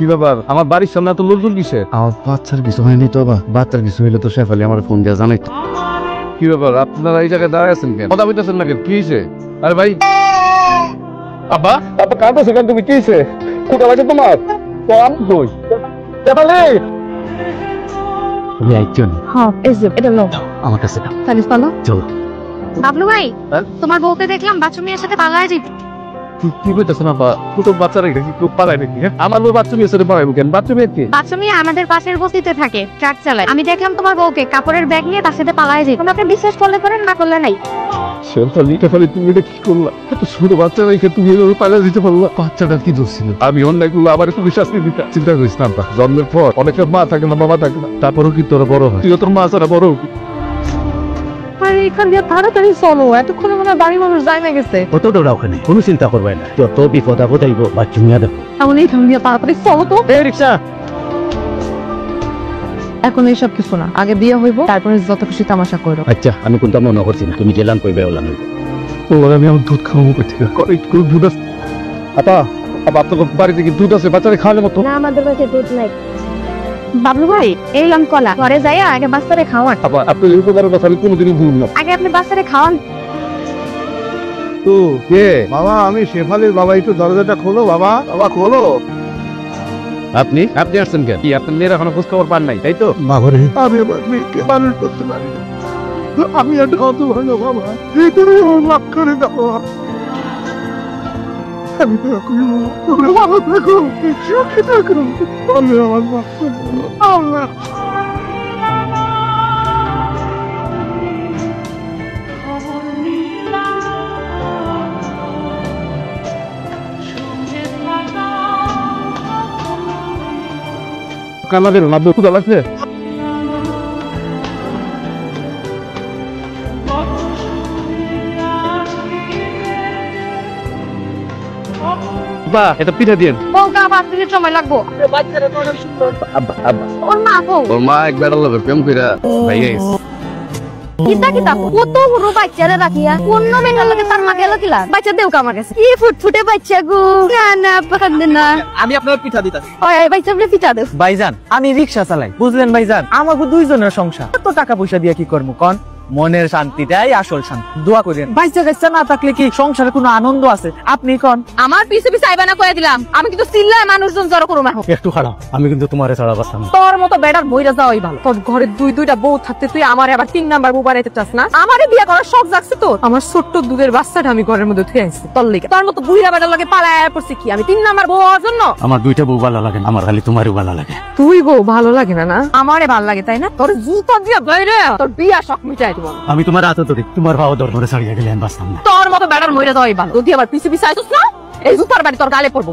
কি ব্যাপার আমার বাড়ির সামনে এত লোকজন কিসে? আমার বাচ্চার কিছু হয়নি তো বা বাচ্চার কিছু হইলে তো শেফালি আমার ফোন দিয়ে জানাই। কি ব্যাপার আপনারা এই জায়গায় দাঁড়ায় আছেন কেন? কথা বলতেছেন না কেন? কি হয়েছে? আরে ভাই আব্বা আব্বা কাঁদতেছে কেন? তুমি কি হয়েছে? কোথা লাগে তোমার? তো আমি কই? শেফালি তুমি একজন হ্যাঁ এই যে এটা নাও আমার কাছে দাও। তাহলে চলো চলো। বাবলু ভাই হ্যাঁ? তোমার বউকে দেখলাম বাথরুমের সাথে পালায় যাই। কি কইতেছেন আব্বা? ছোট বাচ্চারা কি খুব পালায় নাকি? আমার বউ বাথরুমে এসে পালাইবো কেন? বাথরুমে কি? বাথরুমে আমাদের পাশের বস্তিতে থাকে, ট্রাক চালায়। আমি দেখলাম তোমার বউকে কাপড়ের ব্যাগ নিয়ে তার সাথে পালায় যাই। তোমরা আপনি বিশ্বাস করলে করেন, না করলে নাই। শেফালি তুমি এটা কি করলা? এত ছোট বাচ্চা রেখে তুমি এভাবে পালিয়ে দিতে পারলা? বাচ্চাটার কি দোষ ছিল? আমি অন্যায় করলে আবার একটু শাস্তি দিতে চিন্তা করিস না আব্বা। জন্মের পর অনেকের মা থাকে না, বাবা থাকে না, তারপরও কি তোরা বড় হয়? তুইও তোর মা ছাড়া বড় হবি। আরে এখান দিয়ে তাড়াতাড়ি চলো, এতক্ষণে মনে হয় বাড়ির মানুষ যায় না গেছে। কত ডোরা ওখানে কোনো চিন্তা করবে না, যত বিপদ আপদ আইব বাচ্চা মিয়া দেখো। তাহলে এখান দিয়ে তাড়াতাড়ি চলো তো। এই রিক্সা এখন এইসব কিছু না, আগে বিয়ে হইব, তারপরে যত খুশি তামাশা করো। আচ্ছা আমি কিন্তু মনে করছি না তুমি গেলাম কইবে ওলাম ওর আমি আমার দুধ খাওয়াবো কোথা থেকে? দুধ আছে আপা? আপা আপনার বাড়িতে কি দুধ আছে বাচ্চাদের খাওয়ানোর মতো? না আমাদের কাছে দুধ নাই। বাবলু ভাই এই লম কলা ঘরে যাই, আগে বাচ্চারে খাওয়ান। আপা আপনি এই উপকারের কথা আমি কোনোদিনই ভুলব না। আগে আপনি বাচ্চারে খাওয়ান। তো কে বাবা? আমি শেফালির বাবা, একটু দরজাটা খোলো বাবা। বাবা খোলো। আপনি আপনি আসছেন কেন? কি আপনার মেয়ের এখনো খোঁজ খবর পান নাই তাই তো? মাগরে আমি আমার মেয়েকে মানুষ করতে পারি না। আমি একটা কত ভালো বাবা, তুমি আমার মাফ করে দাও। আমি তো তোমরা ভালো থাকো, সুখে থাকো। আমি আমার মাফ করে দাও আল্লাহ। কামাদের লাভ ক্ষুদা লাগছে। বা এটা পিঠা দিন। বউকে আবার দিতে সময় লাগবো। আব্বা আব্বা ওর মা বউ ওর মা একবার লাগে প্রেম কইরা ভাইয়া গেছে। কিতা কিতা কত বড় বাচ্চারে রাখিয়া কোন মেয়ের লগে তার মা গেল কিলা? বাচ্চা দেও কামার কাছে কি ফুটফুটে বাচ্চা গো। না না পাকান্দে না। আমি আপনার পিঠা দিতাছি। ওই বাচ্চা বলে পিঠা দেও। ভাইজান আমি রিকশা চালাই, বুঝলেন ভাইজান? আমাকে দুইজনের সংসার, এত টাকা পয়সা দিয়ে কি করবো কন? মনের শান্তিটাই আসল শান্তি। দোয়া করেন। বাচ্চা কাচ্চা না থাকলে কি সংসারে কোনো আনন্দ আছে? আপনি কন। আমার পিছে পিছে আইবা না কয়ে দিলাম, আমি কিন্তু চিল্লায় মানুষজন জড়ো করুম এখন। একটু খারাপ, আমি কিন্তু তোমারে ছাড়া বাঁচতাম না। তোর মতো বেটার বইরা যাওয়াই ভালো। তোর ঘরে দুইটা বউ থাকতে তুই আমারে আবার 3 নাম্বার বউ বানাইতে চাস না? আমারে বিয়ে করার শখ জাগছে তোর? আমার ছোট্ট দুধের বাচ্চাটা আমি ঘরের মধ্যে থুয়ে আনছি তোর লিগে। তোর মতো বুইরা বেটার লগে পালায় পড়ছি কি আমি 3 নাম্বার বউ হওয়ার জন্য? আমার দুইটা বউ ভালো লাগে না, আমার খালি তোমারও ভালো লাগে। তুই বউ ভালো লাগে না? আমারে ভালো লাগে তাই না? তোর জুতা দিয়া বাইরে তোর বিয়া শখ মিটাই দিব। আমি তোমার হাতে ধরি, তোমার ভাও দর ধরে ছাড়িয়ে গেলে আমি বাঁচতাম না। তোর মতো বেটার মইরা যাওয়াই ভালো। যদি আবার পিছে পিছে আইছস না, এই জুতার বাড়ি তোর গালে পড়বো।